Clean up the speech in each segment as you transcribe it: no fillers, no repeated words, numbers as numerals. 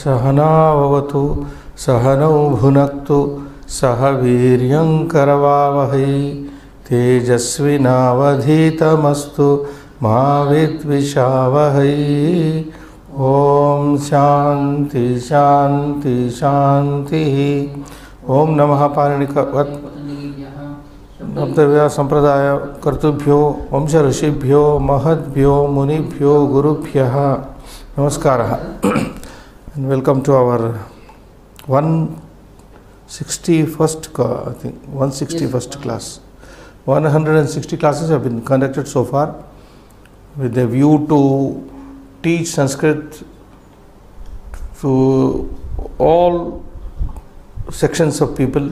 सहनाववतु सहनौ भुनक्तु सह वीर्यंकरवावहै तेजस्विनावधीतमस्तु मा विद्विषावहै। ओम शांति शांति शांति। ओम नमः पाणिनिकवत् नप्तव्या संप्रदाय कर्तृभ्यो वंश ऋषिभ्यो महद्भ्यो मुनिभ्यो गुरुभ्यः नमस्कारः। And welcome to our 161st I think 161st class. 160 classes have been conducted so far with a view to teach Sanskrit to all sections of people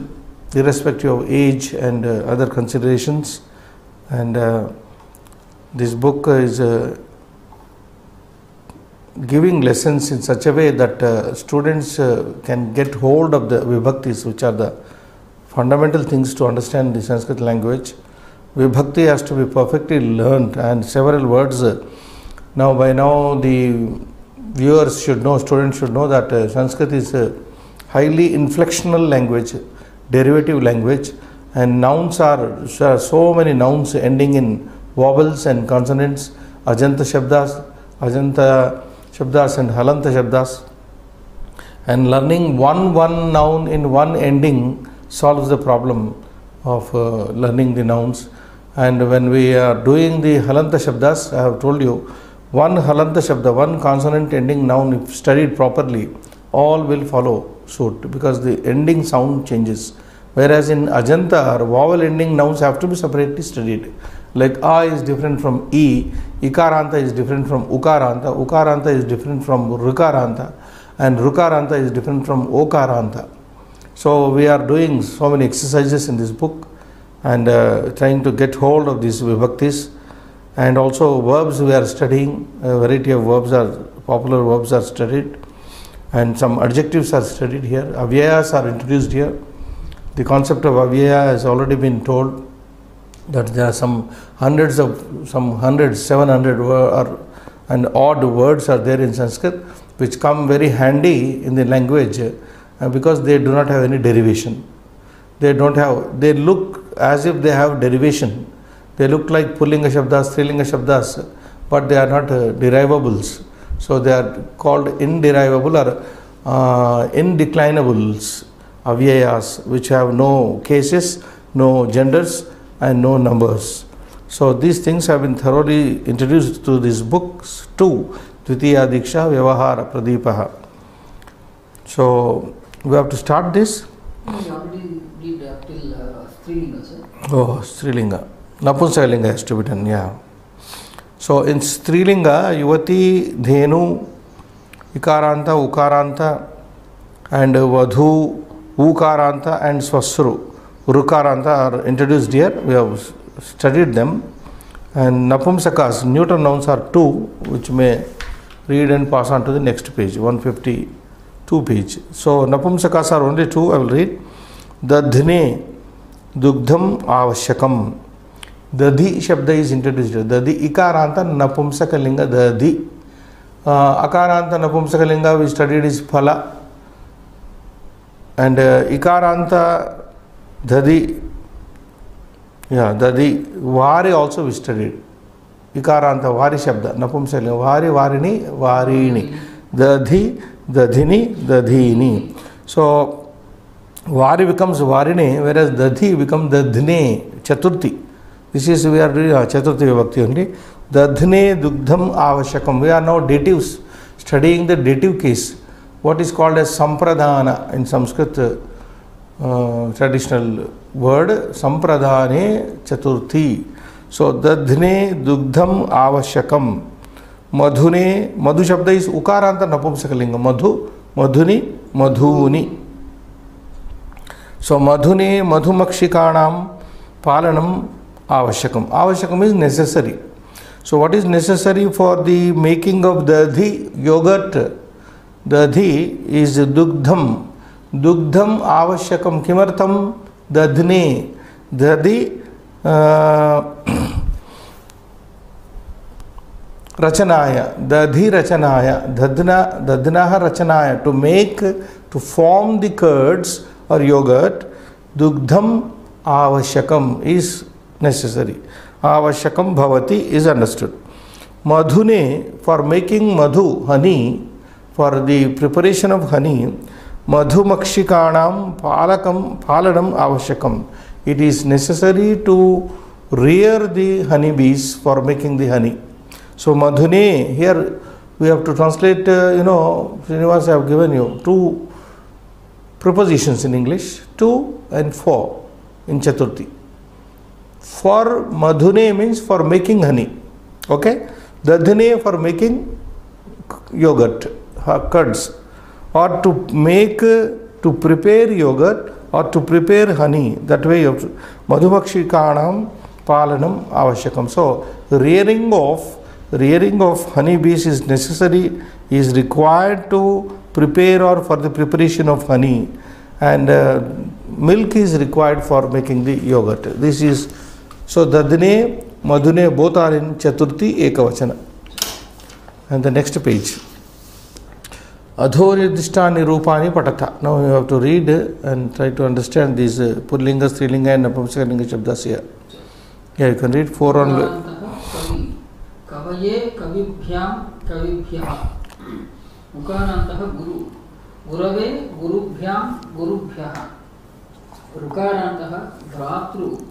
irrespective of age and other considerations. And this book is giving lessons in such a way that students can get hold of the vibhaktis, which are the fundamental things to understand the Sanskrit language. Vibhakti has to be perfectly learned, and several words. By now the viewers should know, students should know that Sanskrit is a highly inflectional language, derivative language, and nouns are so many nouns ending in vowels and consonants, ajanta shabdas and halanta shabdas, and learning one noun in one ending solves the problem of learning the nouns. And when we are doing the halanta shabdas, I have told you, one halanta shabda, one consonant ending noun, if studied properly, all will follow suit because the ending sound changes. Whereas in ajanta or vowel ending nouns have to be separately studied. Like A is different from E, Ikaranta is different from Ukaranta, Ukaranta is different from Rukaranta, and Rukaranta is different from Okaranta. So we are doing so many exercises in this book and trying to get hold of these vibhaktis. And also verbs we are studying, a variety of verbs popular verbs are studied, and some adjectives are studied here. Avyayas are introduced here. The concept of avyaya has already been told, that there are some 700 and odd words are there in Sanskrit which come very handy in the language because they do not have any derivation. They look as if they have derivation. They look like pullinga shabdas, strilinga shabdas, but they are not derivables. So they are called inderivable or indeclinables, avyayas, which have no cases, no genders, and no numbers. So these things have been thoroughly introduced to these books too. Dvitiya Diksha Vyavahara Pradipaha. So we have to start this. We already did till Strilinga, sir. Oh, Strilinga. Napunsakalinga has to be done, yeah. So in Strilinga, Yuvati, Dhenu, Ikaranta, Ukaranta, and Vadhu, Ukaranta, and Swasru, Rukaranta are introduced here. We have studied them. And Napumsakas, neuter nouns are 2, which may read and pass on to the next page, 152 page. So Napumsakas are only 2, I will read. Dadhne Dugdham Avashakam. Dadhi Shabda is introduced here. Dadhi Ikaranta Napumsakalinga Dadhi. Akaranta Napumsakalinga we studied is Phala. And Ikaranta Dadhi, Dadhi, Vari also we studied. Ikaranta, Vari Shabda, Napumsakalinga, Vari, Varini, Varini. Dadhi, Dadhini, Dadhini. So Vari becomes Varini, whereas Dadhi becomes Dadhne, Chaturthi. This is, we are doing Chaturthi Vibhakti only. Dadhne Dugdham Avashakam. We are now datives, studying the dative case. What is called as Sampradhana in Sanskrit traditional word, Sampradhane Chaturthi. So Dadhne Dugdham Avashakam. Madhune, Madhu Shabda is Ukaranta Napumsakalinga. Madhu, Madhuni, Madhuni. So Madhune, Madhumakshikanam Palanam Avashakam. Avashakam is necessary. So what is necessary for the making of Dadhi yogurt? Dadhi is Dugdham. Dugdham Avashakam. Kimartham? Dadhne. Dadhi Rachanaya, Dadhi Rachanaya, Dadnaha Rachanaya, to make, to form the curds or yogurt, Dugdham Avashakam is necessary. Avashakam Bhavati is understood. Madhune, for making madhu, honey, for the preparation of honey, Madhumakshikanam Palanam Avashakam. It is necessary to rear the honeybees for making the honey. So Madhune, here we have to translate, Srinivas have given you two prepositions in English, to and for in Chaturthi. For Madhune means for making honey. Okay? Dadhane for making yogurt, curds, or to make, to prepare yogurt or to prepare honey. That way you have to. Madhumakshikanam Palanam Avashakam. So rearing of honeybees is necessary, is required to prepare or for the preparation of honey, and milk is required for making the yogurt. This is, so Dadhane, Madhune both are in Chaturthi Ekavachana. And the next page. Adhoridishtani Rupani Patata. Now you have to read and try to understand these Pullinga, Strilinga and Napumsakalinga Shabdas here. Yeah, you can read 4 on. Kavaye Kavibhyam Kavibhyaha Ukarantah Guru Gurave Gurubhyam Gurubhyaha Rukarantah Bhratru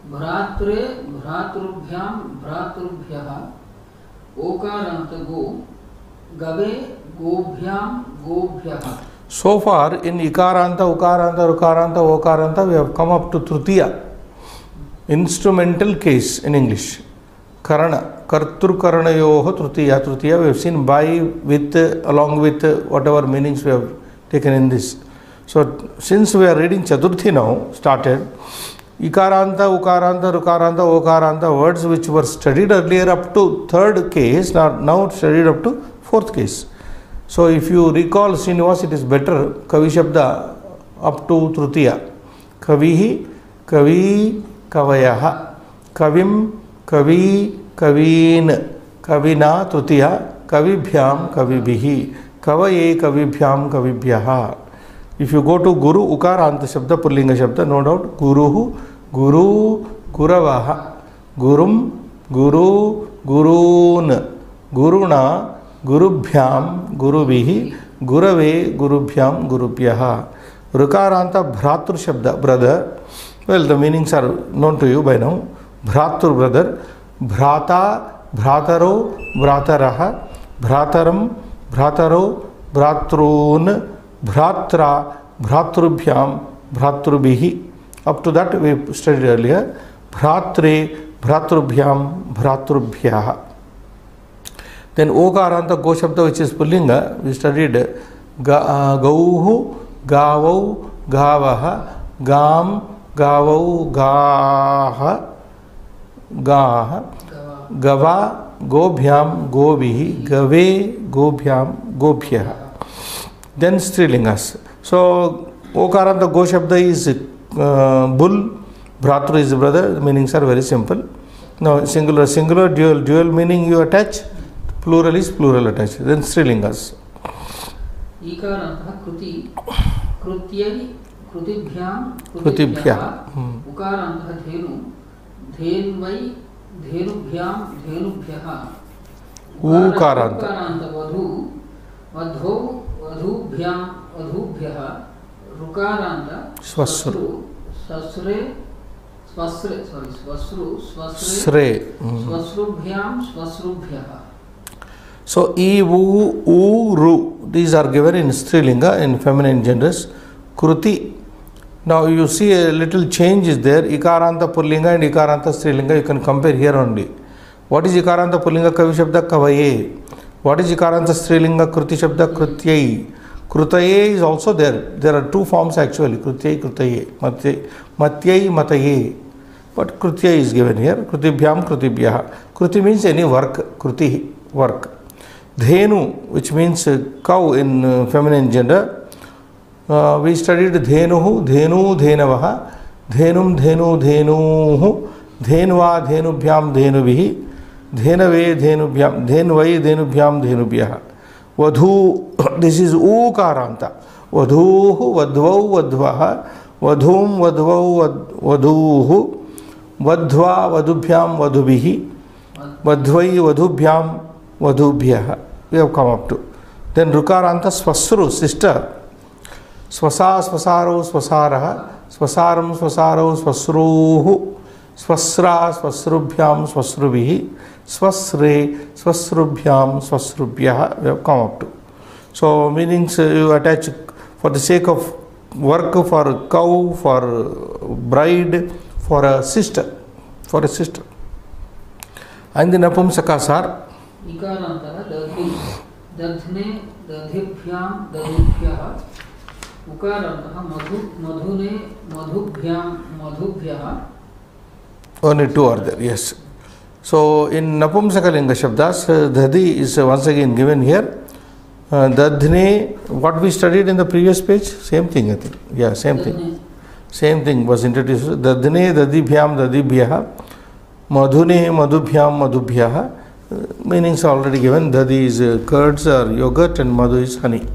Bhratre Bhratrubhyam Bhratrubhyaha Okarantah Go Gave Gobhyam Gobhyaha. So far in Ikaranta, Ukaranta, Rukaranta, Okaranta we have come up to Tritiya, instrumental case in English. Karana, Kartur Karanayoho Tritiya. Tritiya we have seen by, with, along with, whatever meanings we have taken in this. So since we are reading Chaturthi now, started, Ikaranta, Ukaranta, Rukaranta, Okaranta, words which were studied earlier up to third case are now studied up to fourth case. So if you recall Srinivas, it is better Kavi Shabda up to Tritiya. Kavihi, Kavi, Kavayaha, Kavim, Kavi, Kavin, Kavina, Tritiya, Kavibhyam, Kavibihi, Kavaye, Kavibhyam, Kavibhyaha. If you go to Guru, Ukaranta Shabda, Pullinga Shabda, no doubt, Guruhu, Guru, Guravaha, Gurum, Guru, Gurun, Guruna, Gurubhyam, Gurubihi, Gurave, Gurubhyam, Gurubhyaha. Rukaranta Bhratru Shabda, brother. Well, the meanings are known to you by now. Bhratru, brother. Bhrata, Bhrataro, Bhrataraha. Bhrataram, Bhrataro, Bhratrun. Bhratra, Bhratrubhyam, Bhratrubihi. Up to that we studied earlier. Bhratre, Bhratrubhyam, Bhratrubhyaha. Then Okaranta Go Shabda, which is Pullinga, we studied Gauhu, Gavau, Gavaha, Gam, Gavau, Gaha, Gaha, Gava, Gobhyam, Gobihi, Gave, Gobhyam, Gobhyaha. Then Strilingas. So Okaranta Go Shabda is bull, Bhratru is brother. The meanings are very simple. Now singular, dual meaning you attach. Plural is plural attached. Then Strilingas. Ikarantah Kruti, Krutyai, Krutibhyam, Krutibhyaha. Ukarantah Dhenu, Dhenvai, Dhenubhyam, Dhenubhyaha. Ukaranta. Ukarantah Vadhu, Vadho, Vadhubhyam, Vadhubhyaha. Rukarantah Swasru. Swasre, Swasre, sorry, Swasru, Swasre. Swasrubhyam, Swasrubhyaha. So E, U, U, Ru, these are given in Strilinga, in feminine genders. Kruti. Now you see a little change is there. Ikaranta Pullinga and Ikaranta Strilinga, you can compare here only. What is Ikaranta Pullinga? Kavi Shabda Kavaye. What is Ikaranta Strilinga? Kruti Shabda Krutyai. Krutaye is also there. There are two forms actually. Krutyai, Krutaye. Matyai, Mataye. But Krutyai is given here. Krutibhyam, Krutibhyaha. Kruti means any work. Kruti, work. Dhenu, which means cow in feminine gender. We studied Dhenuhu, Dhenu, Dhenavaha, Dhenum, Dhenu, Dhenuhu, Dhenva, Dhenubhyam, Dhenubihi, Dhenave dhenubhyam, dhenvai dhenubhyam dhenubhyah. Vadhu, this is ukaranta. Vadhuhu vadvau vadvaha, vadhum vadvau vadhuhu, vadhva vadubhyam vadhubihi, vadhvai vadubhyam vadubhyah. We have come up to. Then rukaranta swasru, sister. Swasa swasaro swasaraha, swasaram swasaro swasruhu, swasra swasrubhyam swasrubihi, swasre swasrubhyam swasrubhyah. We have come up to. So meanings you attach for the sake of work, for a cow, for a bride, for a sister, And the Napumsakasar. Ikarantara dadhi, dadhne dadhibhyam dadubhyah, ukarantaha madhune madhubhyam madhubhyah. Only two are there, yes. So in Napumsakalinga Shabdas, Dadi is once again given here. Dadhne, what we studied in the previous page, same thing I think. Yeah, same thing. Same thing was introduced. Dadhne dadibhyam dadibhyah, madhune madhubhyam madhubhyah. Meanings are already given. Dadi is curds or yogurt and madhu is honey.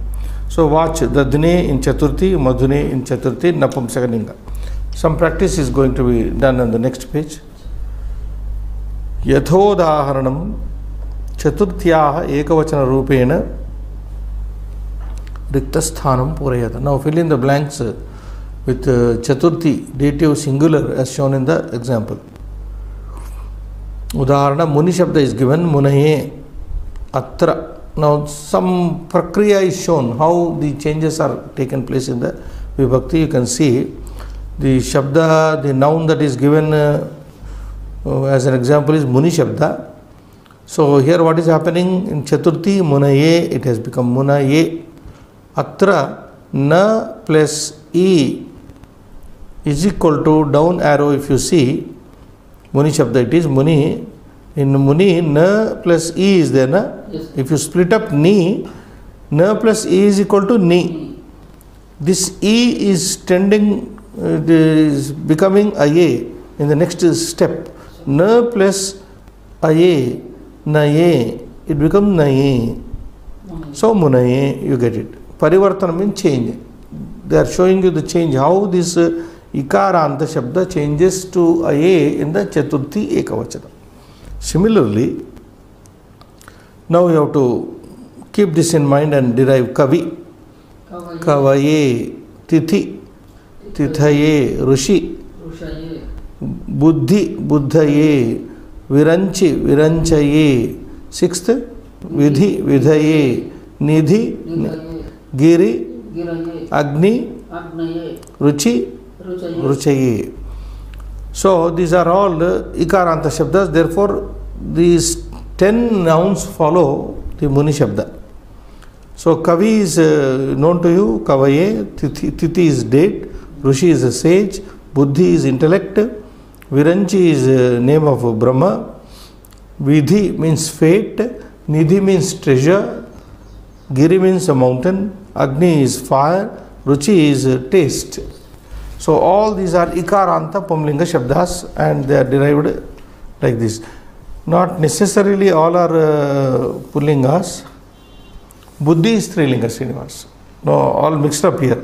So watch Dadhne in Chaturthi, Madhune in Chaturthi, Napumsakalinga. Some practice is going to be done on the next page. Yathodaharanam Chaturthyaha Ekavachana Rupena Riktasthanam Purayata. Now fill in the blanks with Chaturthi, dative singular as shown in the example. Udaharana, Muni Shabda is given, Munaye, Atra. Now some prakriya is shown, how the changes are taken place in the Vibhakti. You can see the Shabda, the noun that is given as an example is Muni Shabda. So here what is happening in Chaturthi, Munaye, it has become Munaye. Atra, Na plus E is equal to down arrow. If you see Muni Shabda, it is Muni. In Muni, Na plus E is there, na? Yes. If you split up Ni, Na plus E is equal to Ni. This E is tending, is becoming Aye in the next step. Na plus Aye, Naye, it becomes Naye. So Munaye, you get it. Parivartana means change. They are showing you the change, how this Ikaranta Shabda changes to Aye in the Chaturthi Ekavachana. Similarly, now you have to keep this in mind and derive Kavi. Kavaye, Tithi, Tithaye, Rushi, Buddhi, Buddhaye, Viranchi, Viranchaye. Sixth, Vidhi, Vidhaye, Nidhi, Giri, Agni, Ruchi, Ruchaye. So these are all Ikaranta Shabdas. Therefore, these 10 nouns follow the Muni Shabda. So Kavi is known to you, Kavaye, Tithi is date, Rushi is a sage, Buddhi is intellect, Viranchi is name of Brahma, Vidhi means fate, Nidhi means treasure, Giri means a mountain, Agni is fire, Ruchi is taste. So all these are Ikaranta Pumlinga Shabdas and they are derived like this. Not necessarily all are Pullingas. Buddhi is Strilinga, Srinivas. No, all mixed up here.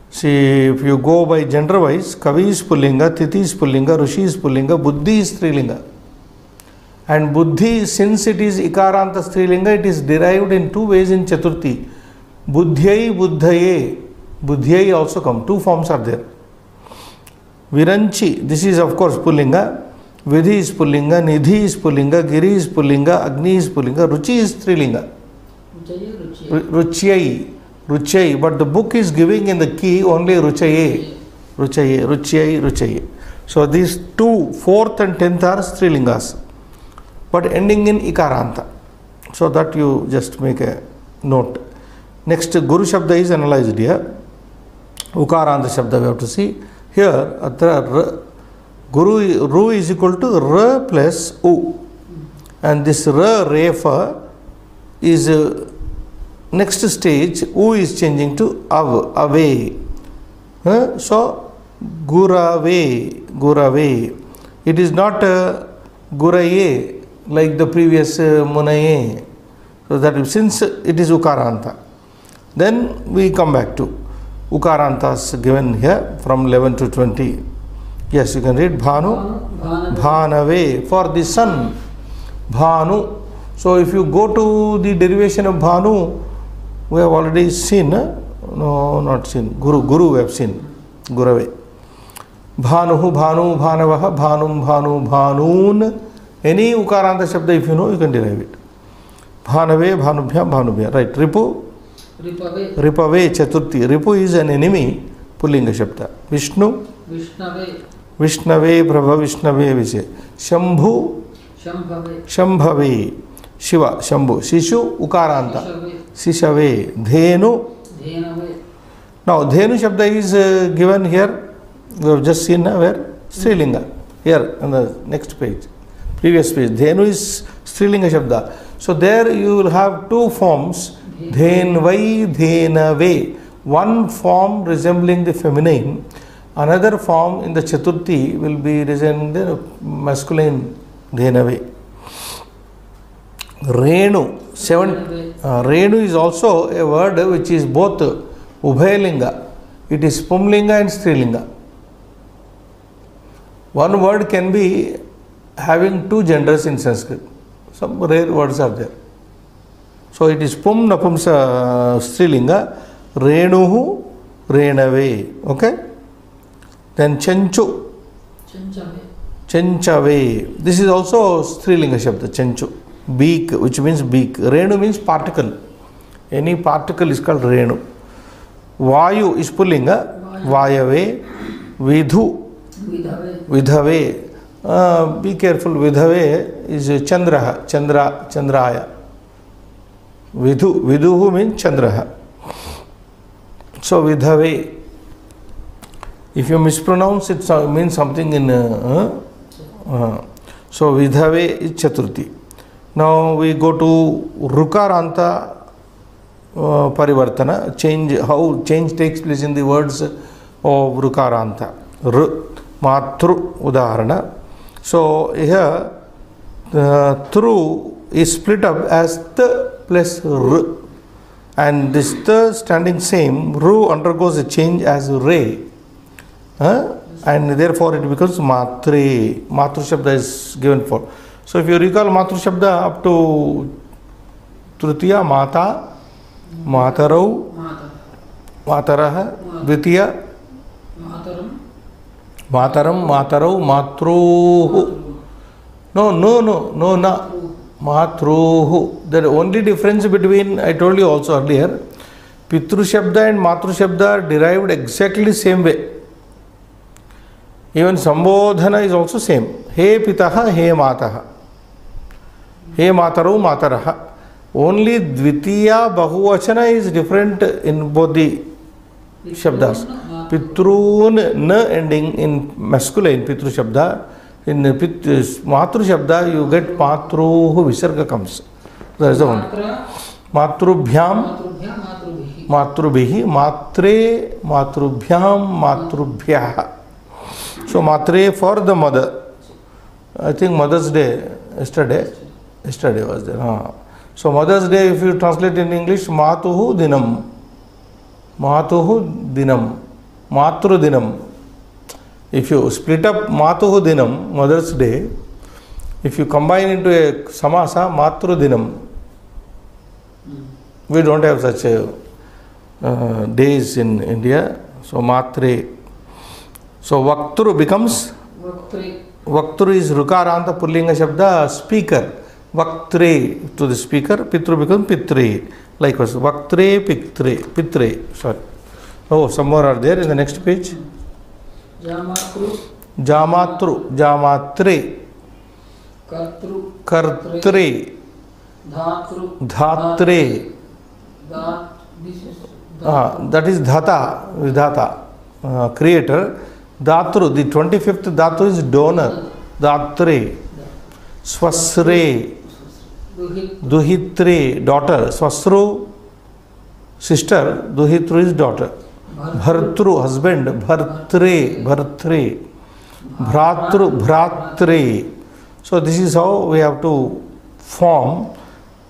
See, if you go by gender wise, Kavi is Pullinga, Tithi is Pullinga, Rushi is Pullinga, Buddhi is Strilinga. And Buddhi, since it is Ikaranta Strilinga, it is derived in two ways in Chaturthi. Buddhyai, Buddhaye. Buddhyai also come. Two forms are there. Viranchi, this is of course Pullinga. Vidhi is Pullinga, Nidhi is Pullinga, Giri is Pullinga, Agni is Pullinga, Ruchi is Strilinga. Ruchai, Ruchai. But the book is giving in the key only Ruchaye. Ruchaye, Ruchai, Ruchaye. So these two, 4th and 10th are Strilingas, but ending in Ikaranta. So that you just make a note. Next, Guru Shabda is analyzed here. Ukaranta Shabda we have to see. Here, Atra Guru, Ru is equal to R plus U. And this R, Refa, is next stage, U is changing to Av, Ave. So, Gurave, Gurave. It is not Guraye, like the previous Munaye. So that since it is Ukaranta, then we come back to Ukarantas given here from 11 to 20. Yes, you can read Bhanu, Bhanave, for the sun, Bhanu. So if you go to the derivation of Bhanu, we have already seen, no, not seen, Guru we have seen, Gurave. Bhanuhu, Bhanu, Bhanavaha, Bhanum, Bhanu, Bhanun. Any Ukaranta Shabda, if you know, you can derive it. Bhanave, Bhanubhya, Bhanubhya. Right. Ripu? Ripave. Ripave, Chaturthi. Ripu is an enemy, Pullinga Shabda. Vishnu? Vishnave. Vishnave, Prabha, Vishnave, Vise. Shambhu? Shambhave. Shambhave. Shiva, Shambhu. Shishu, Ukaranta. Shishave. Sishave. Dhenu? Dhenave. Now, Dhenu Shabda is given here. We have just seen where? Strilinga. Here on the next page. Previous page. Dhenu is Strilinga Shabda. So there you will have two forms. Dhenvai, Dhenave. One form resembling the feminine. Another form in the Chaturthi will be resembling the masculine. Dhenave. Renu. Renu is also a word which is both Ubhayalinga. It is Pumlinga and Strilinga. One word can be having two genders in Sanskrit. Some rare words are there. So it is Pum Napumsa Strilinga, Renuhu, Renave. Okay? Then Chanchu, Chanchave. This is also Strilinga Shabda, Chanchu. Beak, which means beak. Renu means particle. Any particle is called Renu. Vayu is Pullinga, Vayave, Vidhu, Vidhave. Be careful, Vidhave is Chandraha, Chandraya. Viduhu means Chandraha. So Vidhave. If you mispronounce it, means something in. So Vidhave is Chaturthi. Now we go to Rukaranta Parivartana. Change, how change takes place in the words of Rukaranta. Matru Udaharana. So here Tru is split up as T plus R, and this T standing same, Ru undergoes a change as Re, and therefore it becomes Matre. Matru Shabda is given for. So if you recall Matru Shabda up to Tritiya, Mata, Matarau, Mataraha, Dvitiya, Mataram, Matarau, Matruhu. No, na. Matruhu. The only difference between, I told you also earlier, Pitru Shabda and Matru Shabda are derived exactly the same way. Even Sambodhana is also same. He Pitaha, He Mataha. He Mataru, Mataraha. Only Dvitiya Bahuvachana is different in both the Shabdas. Pitrun, na ending in masculine, Pitru Shabda. In Matru Shabda, you get Matruhu, Visarga comes. That is the one. Matrubhyam, Matrubihi, Matre, Matrubhyam, Matrubhyaha. So Matre for the mother. I think Mother's Day, yesterday was there. So Mother's Day, if you translate in English, Matuhu Dinam. Matuhu Dinam. Matru Dinam. If you split up Matuhu Dinam, Mother's Day, if you combine into a Samasa, Matru Dinam. We don't have such days in India. So Matre. So Vaktru becomes? Vaktru is Rukaranta Pullinga Shabda, speaker. Vaktre to the speaker, Pitru becomes Pitre. Likewise, Vaktre, Pitre. Sorry. Oh, some more are there in the next page. Jamatru, Jamatre. Kartre. Dhatre. That is Dhata, Vidhata, creator. Datru, the 25th Dhatu is donor. Datre. Swasre. Duhitre, daughter. Swasru, sister. Duhitru is daughter. Bhartru, husband. Bhartre. Bhratru, Bhratre. So this is how we have to form.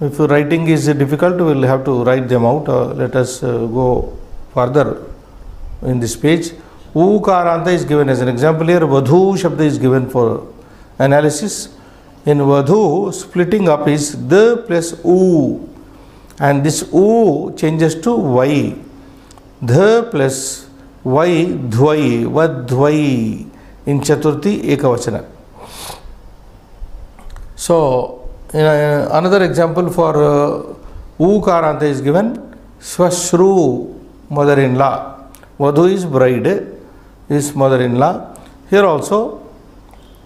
If writing is difficult, we will have to write them out. Let us go further in this page. Ukaranta is given as an example here. Vadhu Shabda is given for analysis. In Vadhu, splitting up is the plus U, and this U changes to Y. The plus Y, Dvai, Vadvai. In Chaturthi, Ekavachana. So, another example for Ukaranta is given. Swashru, mother-in-law. Vadhu is bride, is mother-in-law. Here also,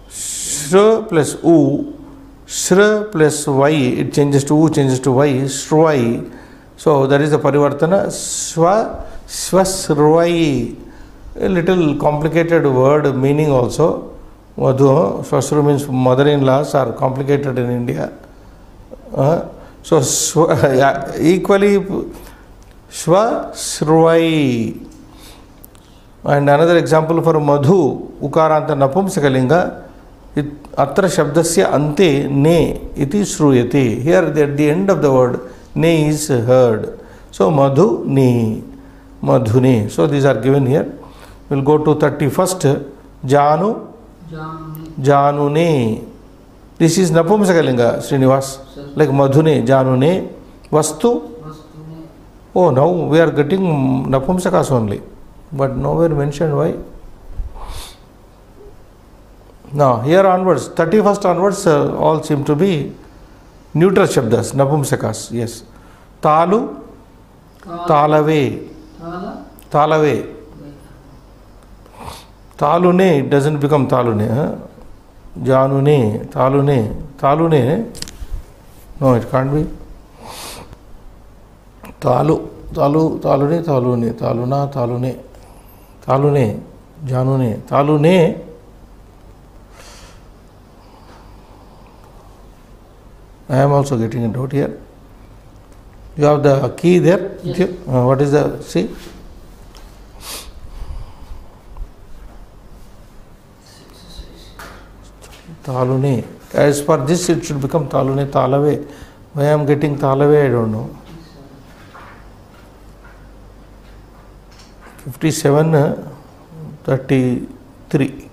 Shra plus U, Shra plus Y, it changes to U, changes to Y, Shruai. So, that is the Parivartana. Swasruvai. A little complicated word meaning also. Vadhu, Swasru means mother-in-laws are complicated in India. So, equally Swasruvai. And another example for Madhu, Ukaranta Napumsakalinga, Atra Shabdasya Ante Ne iti Shruyate. Here at the end of the word, Ne is heard. So, Madhu Ne, Madhune. So, these are given here. We will go to 31st. Janu, Janune. This is Napumsakalinga, Srinivas. Like Madhune, Janune. Vastu. Oh, now we are getting Napumsakas only. But nowhere mentioned why. Now, here onwards, 31st onwards, all seem to be neutral Shabdas, Napumsakas. Yes. Talu, Talave. Talave. Talune, it doesn't become Talune. Janune, Talune. Talune. No, it can't be. Talune, Taluna, Talune, Janune, Talune. I am also getting a doubt here. You have the key there? Yes. What is the, see? Talune. As for this, it should become Talune, Talave. Why I am getting Talave, I don't know. 57, 33.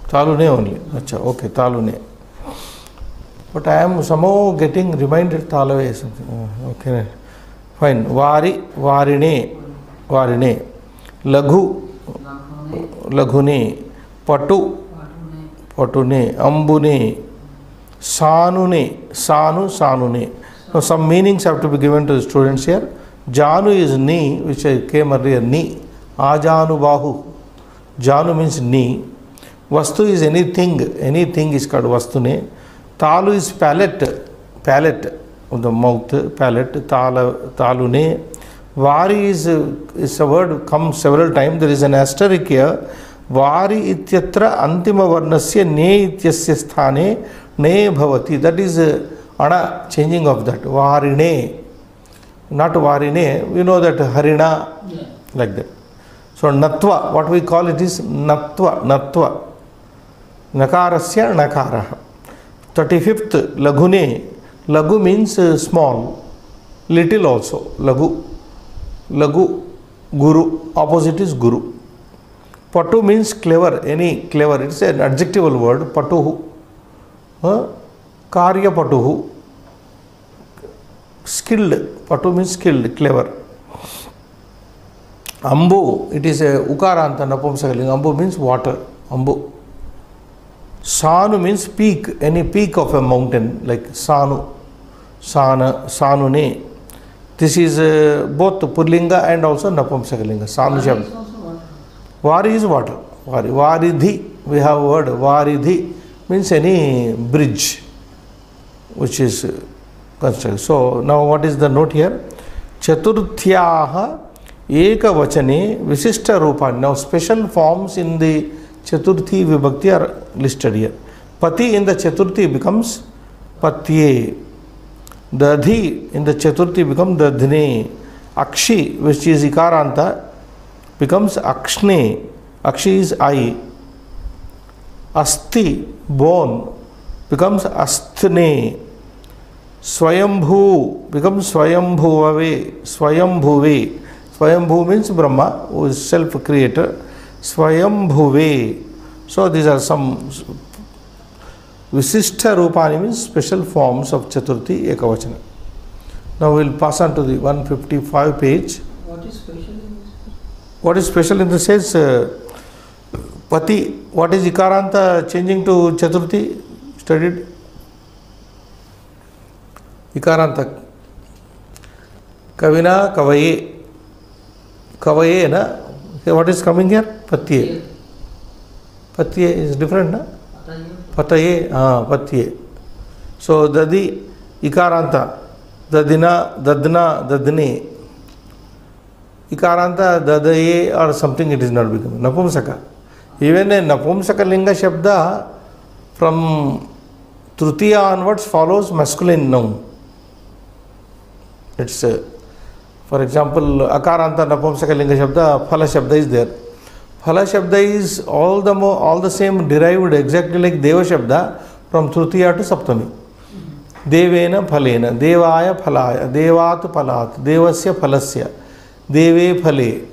Talune only. Achha, okay, Talune. But I am somehow getting reminded Talave something. Okay, fine. Vari, Varine, Varine. Laghu, Laghune. Patu, Patune. Ambune. Sanune, Sanu, Sanune. Now some meanings have to be given to the students here. Janu is knee, which I came earlier, knee. Ajanu Bahu. Janu means knee. Vastu is anything is called Vastune. Talu is palate of the mouth, palate, Talune. Vari is a word comes several times. There is an asterisk here. Vari ityatra antima varnasya ne ityasya sthane ne bhavati. That is ana, changing of that. Varine. Not Varine. We know that Harina, like that. So Natva, what we call it is Natva. Nakarasya Nakaraha. 35th, Lagune. Lagu means small. Little also. Lagu. Guru. Opposite is Guru. Patu means clever. Any clever. It's an adjectival word. Patuhu. Karya Patuhu. Skilled. Patu means skilled, clever. Ambu. It is a Ukaranta Napumsakalinga. Ambu means water. Ambu. Sanu means peak. Any peak of a mountain. Like Sanu. Sanune. This is both Pullinga and also Napumsakalinga. Sanu Shabda. Vari is water. Varidhi. We have a word. Varidhi means any bridge which is constructed. So now what is the note here? Chaturthyaha Ekavachane Visishta Rupani. Now special forms in the Chaturthi Vibhakti are listed here. Pati in the Chaturthi becomes Patye. Dadhi in the Chaturthi becomes Dadhne. Akshi, which is Ikaranta, becomes Akshne. Akshi is eye. Asti, bone, becomes Asthne. Swayambhu becomes Swayambhuvave. Swayambhuve. Swayambhu means Brahma, who is self-creator. Swayambhuve. So these are some Visishta Rupani, means special forms of Chaturthi Ekavachana. Now we will pass on to the 155 page. What is special in this? What is special in the sense? Pati, what is Ikaranta changing to Chaturthi? Studied? Ikaranta. Kavina, Kavaye. Kavaye, na? Okay, what is coming here? Patye. Patye is different, na? Pataye, Patye. So, Dadi, Ikaranta. Dadina, Dadna, Dadne. Ikaranta, Dadaye or something, it is not becoming. Napumsaka. Even a Napumsaka Linga Shabda from Trutiya onwards follows masculine noun. It's for example, Akaranta Napumsaka Linga Shabda, Phala Shabda is there. Phala Shabda is all the same derived exactly like Deva Shabda from Trutiya to Saptami. Devena Phalena, Devaya Phalaya, Devat Phalat, Devasya Phalasya, Deve Phale.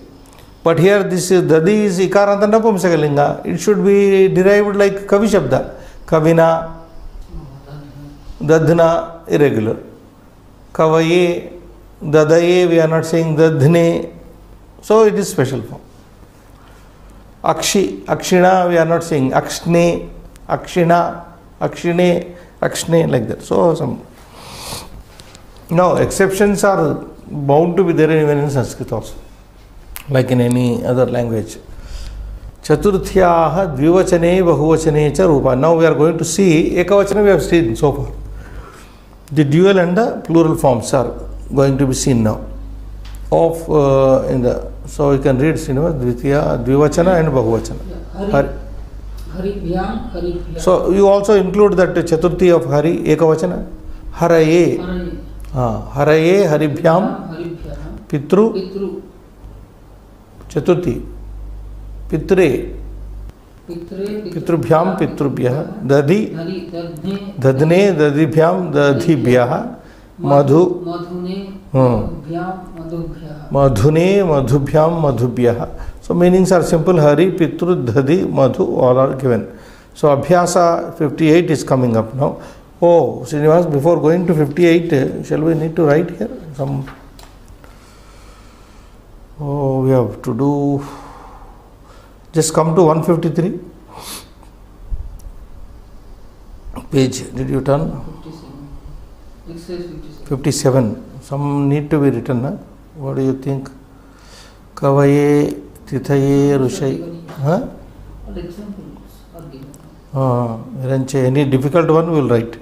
But here this is Dadi is Ikaranta Napumsaka Linga. It should be derived like Kavi Shabda. Kavina, Dadna, irregular. Kavaye, Dadaye, we are not saying Dadhne. So it is special form. Akshi, Akshina, we are not saying Akshne, Akshina, Akshine, Akshne, like that. So some. Now exceptions are bound to be there even in Sanskrit also, like in any other language. Chaturthyaha dvivachane bahuvachane cha rupa. Now we are going to see ekavachana we have seen so far. The dual and the plural forms are going to be seen now. So you can read Dvitiya, Dvivachana and Bahuvachana. Haribhyam, Haribhyam. So you also include that Chaturthi of Hari, Ekavachana. Haraye. Haraye, Haribhyam, Haribhyam. Pitru, Pitru. Chaturthi. Pitre. Pitrubhyam, Pitrubhyah. Dadi. Dadne, Dadibhyam, Dadibhyah. Madhu. Madhune, Madhubhyam, Madhubhyah. So meanings are simple. Hari, Pitru, Dadi, Madhu, all are given. So Abhyasa 58 is coming up now. Oh, Srinivas, before going to 58, shall we need to write here some? Oh, we have to do. Just come to 153. Page, did you turn? 57. Some need to be written, huh? What do you think? Kavaye, Tithaye, Rushai. Huh? All examples are given. Any difficult one we will write.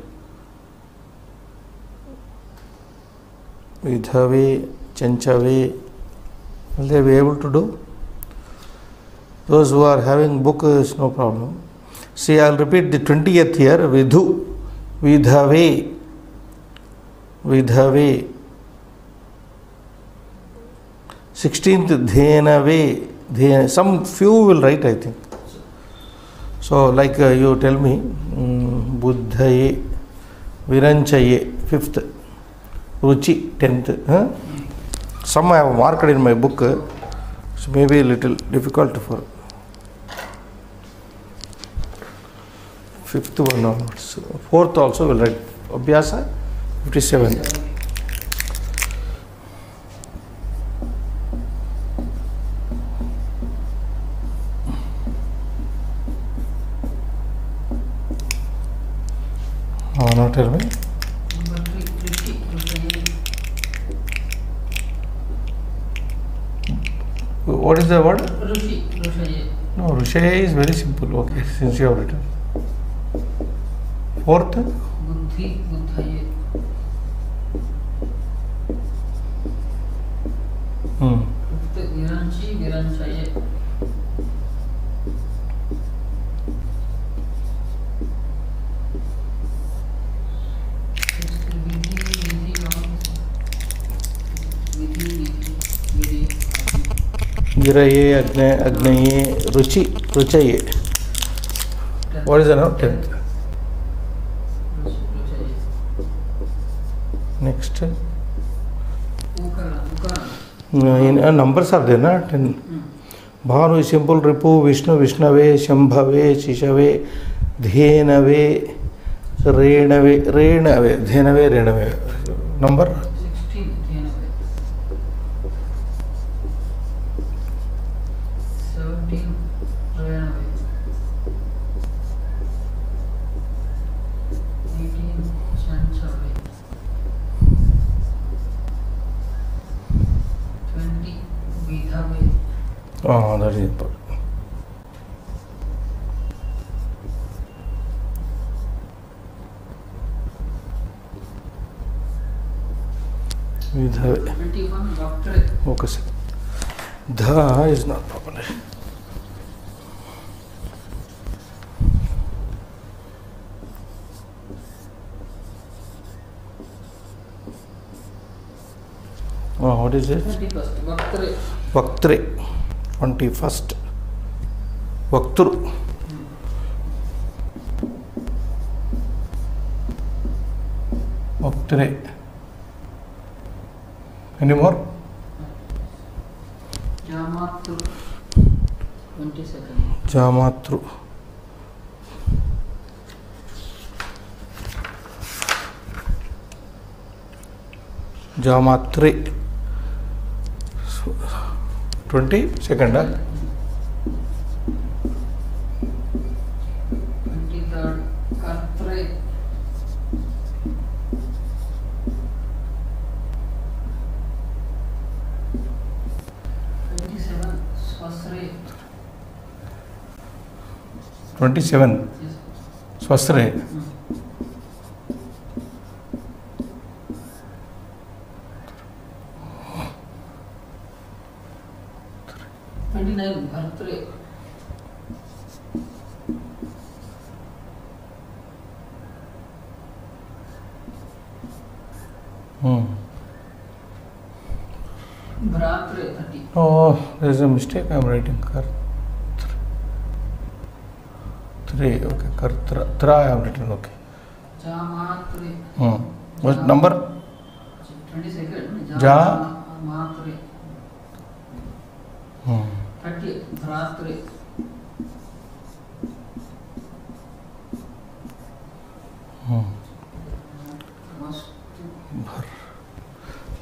Vidhave, Chanchave. Will they be able to do? Those who are having book is no problem. See, I will repeat the 20th here. Vidhu, Vidhave, Vidhave. 16th, Dhenave. Some few will write, I think. So, like you tell me, Buddhaye, Viranchaye, 5th, Ruchi, 10th. Huh? Some I have marked in my book, so maybe a little difficult for 5th one onwards. 4th also will write. Abhyasa 57. Now tell me. What is the word? Rushaye. No, Rushaye is very simple. Okay, since you have written. 4th? Buddhi, Buddhaye. Viranchi, Viranchaye. गिरये अग्नये रुचये. What is the note? 10th. Next. Numbers are there, na? 10. Bhanu is simple. Ripu, Vishnu, Vishnave, Shambhave, Shishave, Dhenave, Renave, Dhenave, Renave. Number? 16, Dhenave. 17, Renave. 18, Chanchave. 20, Vidhave. Oh, that is important. Vidhave. 21, Vaktre. Okay, sir. Dha is not properly. Oh, what is it? 21st, Vaktre. Vaktre. 21st. Vaktru. Vaktre. Any more? Jamatru. 22nd. Jamatru. Jamatre. 22nd. 23rd, Kartre. 27, Swasre. 27. Yes. Swasre. 29, Bhartre. 30. Oh, there is a mistake. I am writing Kartre. Okay, Kartra. Tra I have written. Okay. Jamatre. What number? 22nd. Jamatre. 30, Bhratre.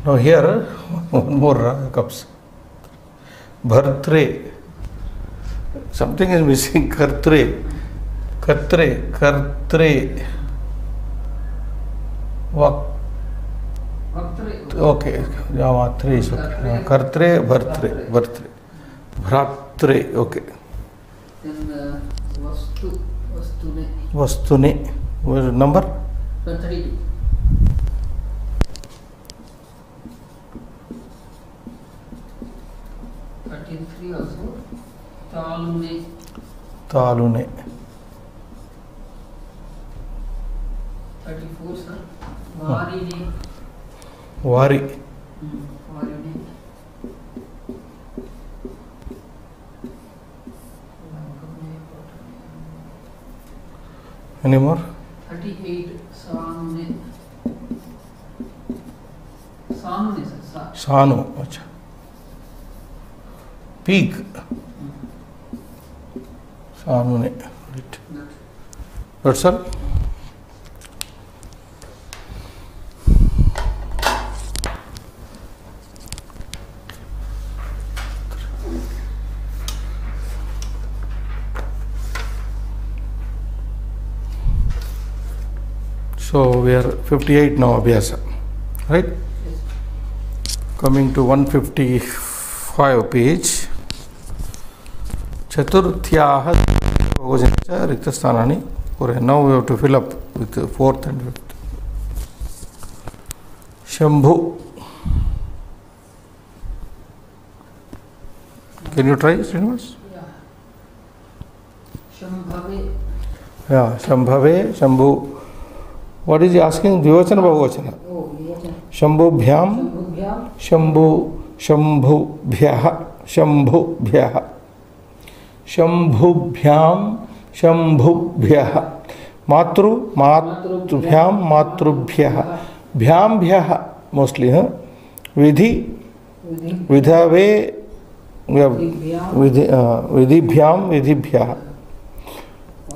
Now here one more comes. Bhartre. Something is missing. Kartre. Vaktre. Okay. Jamatre is okay. Kartre, Bhartre. Bhratre. Okay. Then Vastune. Vastune. What is the number? 32. 33 also. Talune. Talune. 34 sir. Varine. Vari. Varine. Any more? 38 Sanune. Sanune sir. Sanu. Acha. Peak. Sanune. Right. That's all. So we are 58 now, Abhyasa, right? Yes. Coming to 155 page. Chaturthyaha Bhagavaja Riktasthanani. Now we have to fill up with the fourth and fifth. Shambhu. Can you try, Srinivas? Yeah. Shambhave. Yeah, Shambhave, Shambhu. What is he asking? Dvivachana Bahuvachana. Oh, Vivachana. Shambhubhyam, Shambhubhyam. Shambhubhyah. शंभुभ्यः, शंभुभ्यां शंभुभ्यः, मातृ मातृभ्यां मातृभ्यः, भ्यां भ्यः mostly, विधि विधवे विधिभ्यां विधिभ्यः,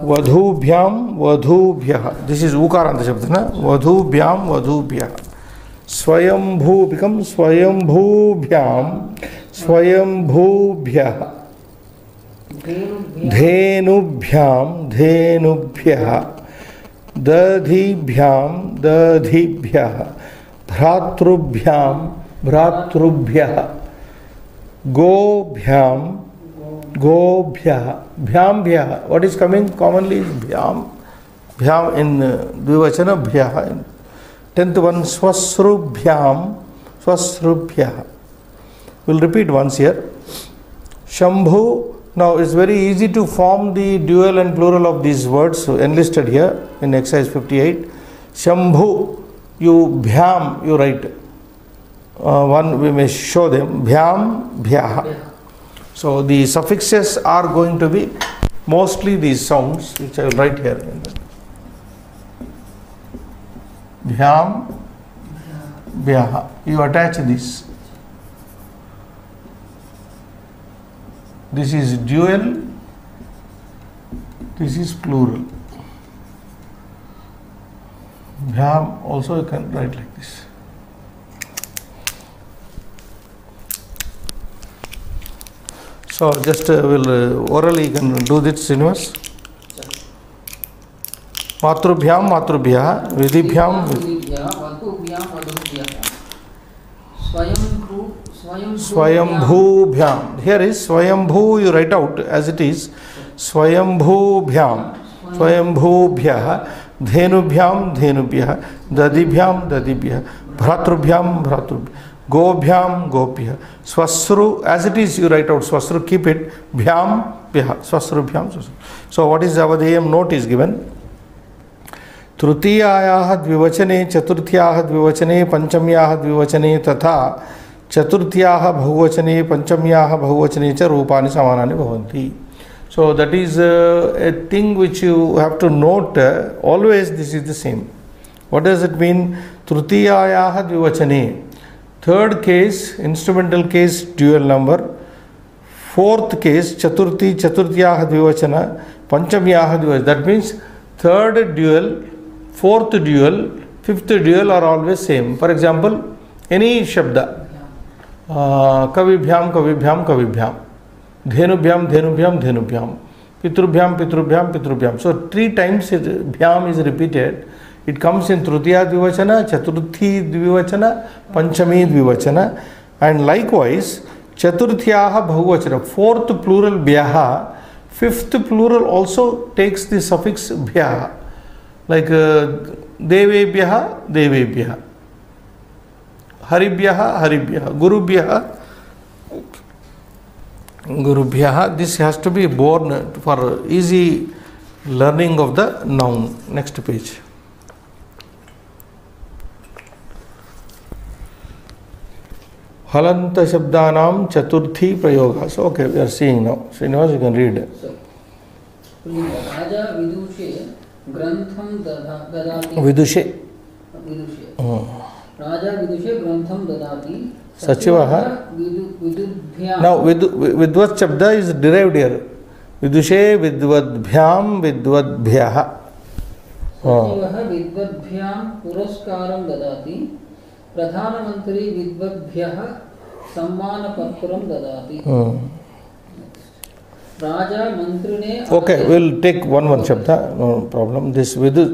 वधूभ्यां वधूभ्यः, दिस इज उकारांत शब्द ना, वधूभ्यां वधूभ्यः, स्वयंभू बिकम स्वयंभूभ्यां स्वयंभूभ्यः, धेनुभ्यां धेनुभ्यः, दधिभ्यां दधिभ्यः, भ्रातृभ्यां भ्रातृभ्यः, गोभ्यां गोभ्यः, भ्यां भ्यः, what is coming commonly is भ्यां, भ्यां in द्विवचन भ्यः, 10th one स्वश्रुभ्यां स्वश्रुभ्यः. We'll repeat once here. Shambhu, now it's very easy to form the dual and plural of these words enlisted here in exercise 58. Shambhu, you bhyam you write, one we may show them, bhyam bhyah. So the suffixes are going to be mostly these sounds which I will write here. Bhyam bhyah, you attach this. This is dual, this is plural. Bhyam also you can write like this. So just will orally you can do this, Srinivas. Matrubhyam matrubhyah, vidibhyam वधूभ्यां वधूभ्यः, swayambhubhyam. Here is swayambhu, you write out as it is, swayambhubhyam swayambhubhyah, dhenubhyam dhenubhyah, dadibhyam dadibhyah, bhratrubhyam bhratrubhyah, gobhyam gopyah, swasru as it is you write out swasru, keep it, bhyam bhyah, swasrubhyam swasru. So what is avadeyam note is given. तृतीयायाः द्विवचने चतुर्थ्याः द्विवचने पंचम्याः द्विवचने तथा चतुर्थ्याः बहुवचने पंचम्याः बहुवचने च रूपाणि समानानि भवन्ति. So that is a thing which you have to note, always this is the same. What does it mean? Tritiyayaha dvivachane, third case instrumental case dual number, fourth case chaturthi chaturtyaha dvivachana, panchamyaha dvivachana. That means third dual, fourth dual, fifth dual are always same. For example, any shabda, kavibhyam kavibhyam kavibhyam, dhenubhyam dhenubhyam dhenubhyam, pitrubhyam pitrubhyam pitrubhyam. So 3 times bhyam is repeated. It comes in tritiya dvivachana, chaturthi dvivachana, panchami dvivachana, and likewise chaturthyaha bahuvachana, fourth plural bhyaha, fifth plural also takes the suffix bhyaha, like devebhyaha devebhyaha, haribhyaha haribhyaha, gurubhyaha gurubhyaha. This has to be born for easy learning of the noun. Next page. हलंत शब्दानाम चतुर्थी प्रयोग. So okay, we are seeing now. Srinivas, you can read. राजा विदुषे ग्रंथम ददाति. विदुषे. राजा विदुषे ग्रंथम ददाति. सचिवः. विदुभ्यां. Now vidvat shabda is derived here. विदुषे विद्वद्भ्याम विद्वद्भ्यः. सचिवः विद्वद्भ्यां पुरस्कारं ददाति. प्रधानमंत्री विद्वद्भ्यः सम्मानपत्रं ददाति. राजा मंत्रिणे. Okay, we'll take one shabda, no problem. This vidwan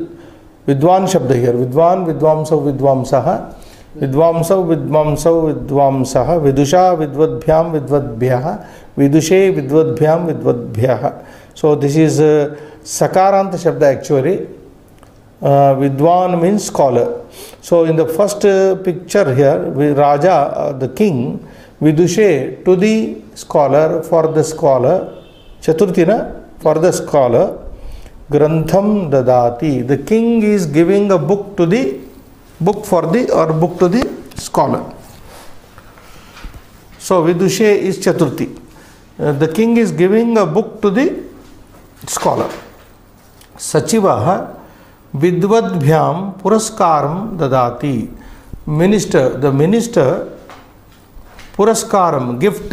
shabda here. Vidwan vidvamsav vidvamsah, vidvamsav vidvamsav vidvamsah, vidusha vidvadbhyam vidvadbhyah, vidushe vidvadbhyam vidvadbhyah. So this is sakaranta shabda actually. Vidwan means scholar. So in the first picture here, Raja, the king, vidushe to the scholar, for the scholar, chaturthina, for the scholar, grantham dadati. The king is giving a book to the book to the scholar. So So Vidushe is Chaturthi. The king is giving a book to the scholar. Sachivaha Vidvadbhyam Puraskaram Dadati. The minister Puraskaram, gift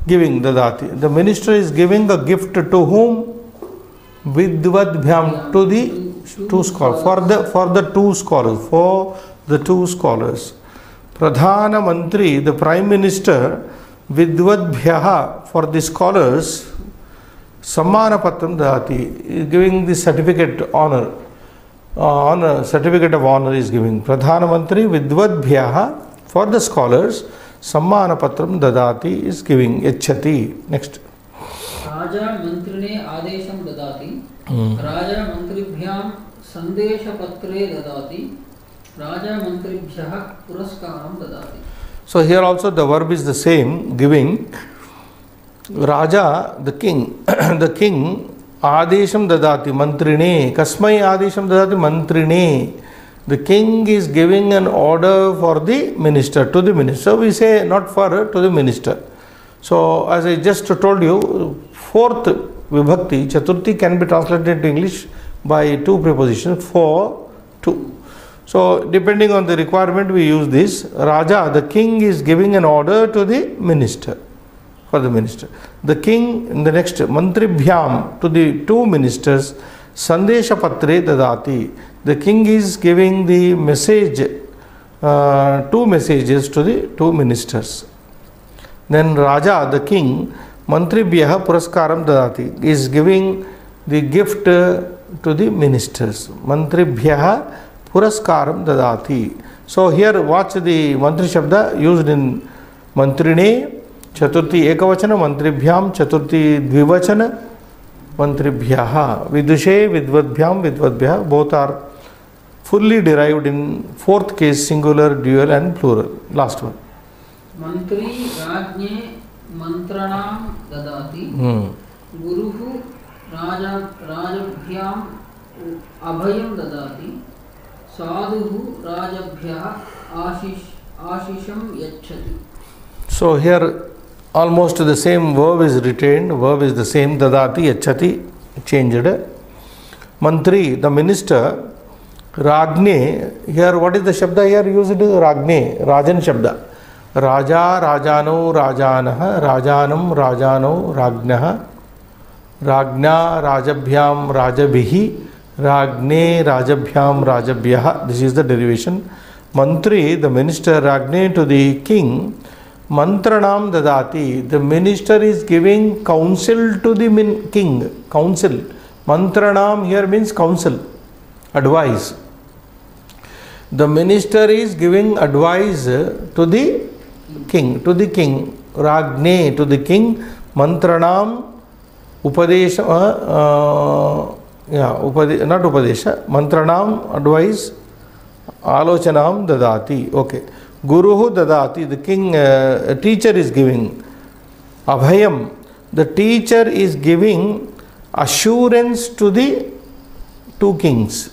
giving Dadati. The minister is giving a gift to whom? Vidvadbhyam, to the two scholars, for the two scholars. Pradhana Mantri, the prime minister, Vidvadbhyaha, for the scholars, Sammana Patram Dadati, is giving the certificate honor. Certificate of honor is giving. Pradhana Mantri Vidvadbhyaha, for the scholars, Sammana Patram Dadati is giving. Yachati. Next. Raja Mantrine Adesham Dadati. Raja Mantribhyam Sandesha Patre Dadati. Raja Mantribhyaha Puraskaram Dadati. So here also the verb is the same, giving. Raja, the king, the king, Adesham Dadati, Mantrine. Kasmai Adesham Dadati, Mantrine. The king is giving an order for the minister, to the minister. So we say not for, to the minister. So as I just told you, fourth vibhakti, Chaturthi, can be translated into English by two prepositions, for, to. So depending on the requirement we use this. Raja, the king is giving an order to the minister, for the minister. The king, in the next, Mantribhyam, to the two ministers, Sandesha Patre Dadati. The king is giving the message, two messages to the two ministers. Then Raja, the king, Mantribhyaha Puraskaram Dadati, is giving the gift to the ministers. Mantribhyaha Puraskaram Dadati. So here watch the Mantri Shabda used in Mantrine, Chaturthi Ekavachana, Mantribhyam, Chaturthi Dvivachana, Mantribhyaha. Vidushe, Vidvadbhyam, Vidvadbhyaha, both are fully derived in fourth case, singular, dual and plural. Last one. Mantri Rajne Mantranam Dadati. Guruhu Rajabhyam Abhayam Dadati. Sadhuhu Rajabhya Ashisham Yachati. So here almost the same verb is retained. Verb is the same. Dadati, Yachati, changed. Mantri, the minister. Ragne, here what is the Shabda here used? Ragne, Rajan Shabda. Raja, Rajano, Rajanaha, Rajanam, Rajano, Ragnaha, Ragna, Rajabhyam, Rajabhihi, Ragne, Rajabhyam, Rajabhyaha. This is the derivation. Mantri, the minister, Ragne to the king, Mantranam Dadati. The minister is giving counsel to the king. Counsel. Mantranam here means counsel, advice. The minister is giving advice to the king, Ragne, to the king, Mantranam, Upadesha, not Upadesha, Mantranam, advice, Alochanam Dadati. Okay. Guruhu Dadati, the king, teacher is giving. Abhayam, the teacher is giving assurance to the two kings.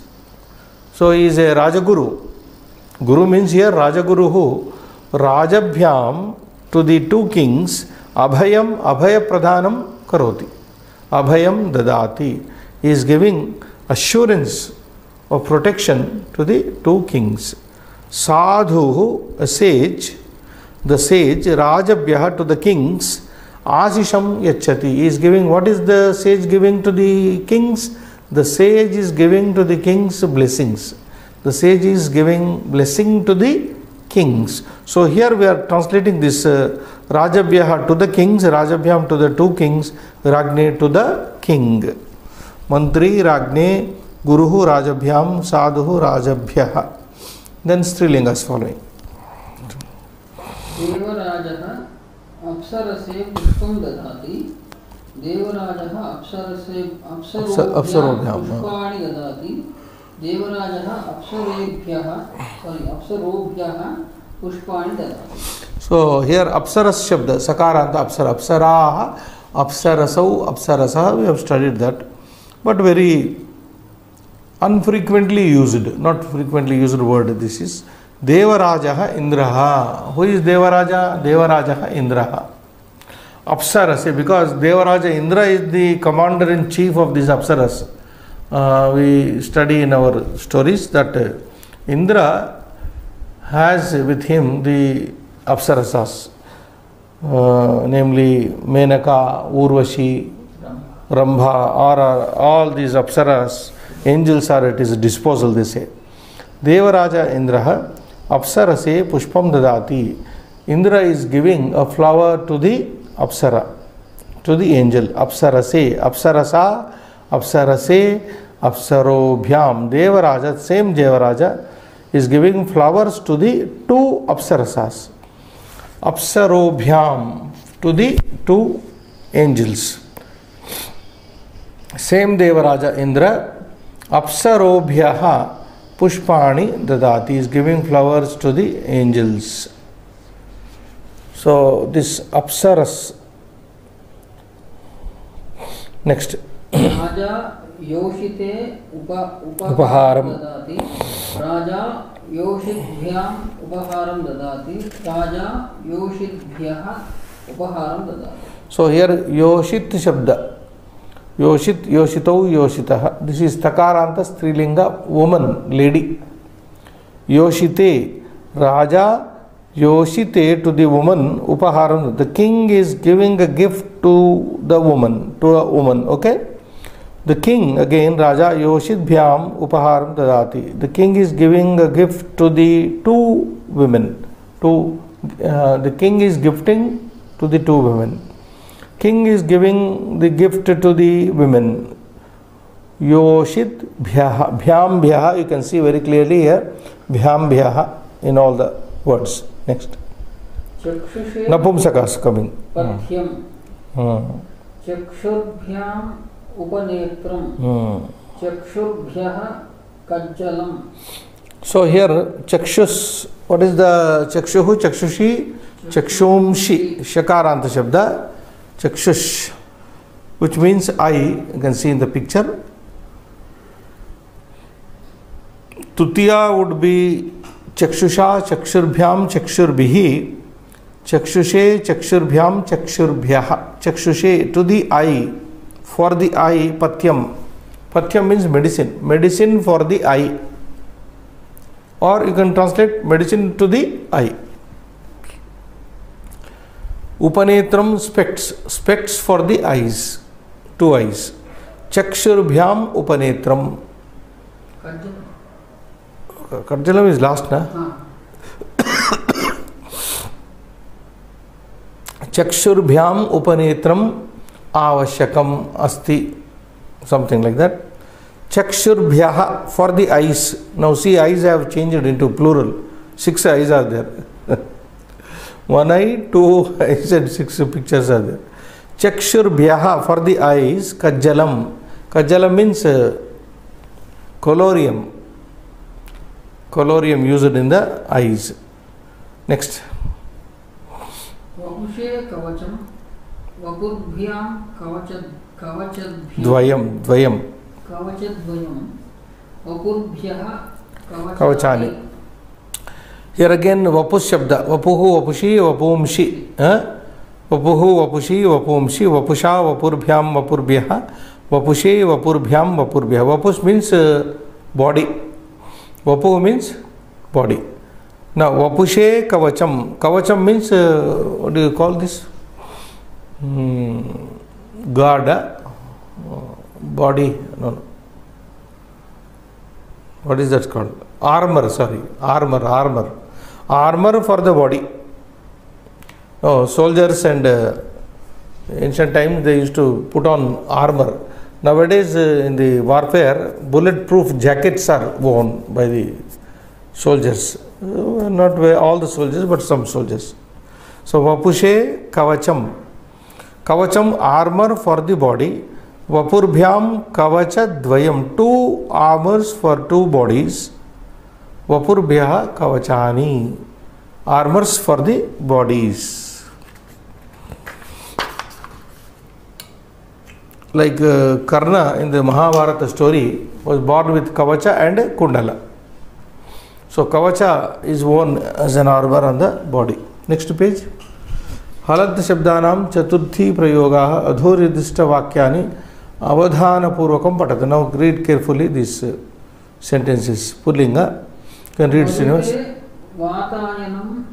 So he is a Rajaguru. Guru means here Rajaguruhu. Rajabhyam, to the two kings, Abhayam, Abhaya Pradhanam Karoti. Abhayam Dadati. He is giving assurance of protection to the two kings. Sadhuhu, a sage, the sage, Rajabhyaha, to the kings, Ashisham Yachati. He is giving, what is the sage giving to the kings? The sage is giving to the kings blessings. The sage is giving blessing to the kings. So here we are translating this Rajabhyaha to the kings, Rajabhyam to the two kings, Ragne to the king. Mantri, Ragne, Guruhu, Rajabhyam, Sadhuhu, Rajabhyaha. Then Strilingas following. Devarajaha Apsarase Pushpam Dadati. Devarajaha Apsarobhyam Pushpani Dadati. Devarajaha Apsarobhyaha Pushpani Dadati. So here Apsaras Shabda, Sakaranta Apsara, Apsaraha, Apsarasau, Apsarasaha, we have studied that. But very unfrequently used, not frequently used word this is. Devaraja Indraha. Who is Devaraja? Devaraja Indraha. Apsarase, because Devaraja Indra is the commander in chief of these Apsaras. We study in our stories that Indra has with him the Apsarasas, namely Menaka, Urvashi, Rambha, all these Apsaras, angels are at his disposal, they say. Devaraja Indraha Apsarase Pushpam Dadati. Indra is giving a flower to the Apsara, to the angel. Apsarase, Apsarasa, Apsarase, Apsarobhyam. Devaraja, same Devaraja, is giving flowers to the two Apsarasas. Apsarobhyam, to the two angels. Same Devaraja Indra, Apsarobhyaha Pushpani Dadati, is giving flowers to the angels. So this Apsaras. Next. Raja Yoshite Upaharam Dadati. Raja Yoshitbhyam Upaharam Dadati. Raja Yoshitbhyaha Upaharam Dadati. So here Yoshit Shabda. Yoshit, Yoshitau, Yoshitaha. This is Takaranta Strilinga, woman, lady. Yoshite, Raja Yoshite, to the woman, Upaharam. The king is giving a gift to the woman, to a woman, okay? The king, again, Raja Yoshit Bhyam Upaharam Dadati. The king is giving a gift to the two women. The king is gifting to the two women. King is giving the gift to the women. Yoshit Bhyaha. Bhyam Bhyaha, you can see very clearly here. Bhyam Bhyaha in all the words. Next. Napumsakas coming. Pathyam. Chakshurabhyam upanetram. Chakshurabhyaha kajjalam. So here Chakshus, what is the Chakshuhu? Chakshushi, Chakshumshi, Shakaranta Shabda. Chakshush, which means eye, you can see in the picture. Tutiya would be Chakshusha, Chakshurabhyam, Chakshurbihi, Chakshushe, Chakshurabhyam, Chakshurbhyaha. Chakshushe, to the eye, for the eye, Patyam. Patyam means medicine, medicine for the eye. Or you can translate medicine to the eye. Upanetram, specs for the eyes, two eyes. Chakshurabhyam Upanetram. Karjalam is last, na? Chakshurabhyam Upanetram Avashakam Asti, something like that. Chakshurabhyaha, for the eyes. Now see, eyes have changed into plural. 6 eyes are there. 1 eye, 2 eyes and 6 pictures are there. Chakshurabhyaha, for the eyes. Kajjalam. Kajjalam means colorium. Colorium used in the eyes. Next. Vapushe kavacham. Vapurbhyam kavachadbhyam. Dvayam. Kavachadvayam. Vapurbhyaha Kavachani. Here again Vapus Shabda. Vapuhu, Vapushi, Vapumshi. Vapuhu, Vapushi, Vapumshi. Vapusha, Vapurbhyam, Vapurbhyaha. Vapushe, Vapurbhyam, Vapurbhyaha. Vapus means body. Vapu means body. Now Vapushe Kavacham. Kavacham means what do you call this? Guard. Body. No. What is that called? Armor, sorry. Armor. Armor for the body. Oh, soldiers and ancient times they used to put on armor. Nowadays in the warfare, bulletproof jackets are worn by the soldiers. Not all the soldiers, but some soldiers. So Vapushe Kavacham. Kavacham, armor for the body. Vapurbhyam Kavacha Dvayam, 2 armors for 2 bodies. Vapurbhyaha Kavachani, armors for the bodies. Like Karna in the Mahabharata story was born with Kavacha and Kundala. So kavacha is worn as an armor on the body. Next page. Halant shabdanam chaturthi prayogaha adhoridishta vakyani avadhana purvakam patata. Now read carefully these sentences. Pullinga. You can read, Srinivas. Vatayanam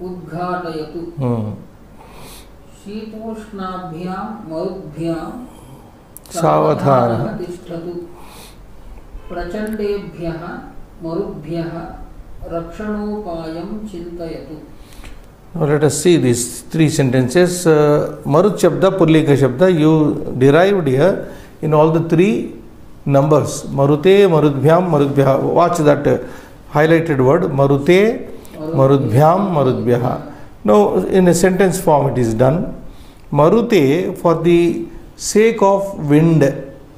udghatayatu. शीतोष्णाभ्यां मरुद्भ्यां सावधानः तिष्ठतु प्रचंडेभ्यः मरुद्भ्यः रक्षणोपायं चिन्तयतु. Now let us see these three sentences. Marut Shabda, Pullinga Shabda, you derived here in all the three numbers. Marute, Marudbhyam, Marudbhya. Watch that highlighted word. Marute, Marudbhyam, Marudbhya. Now in a sentence form it is done. Marute, for the sake of wind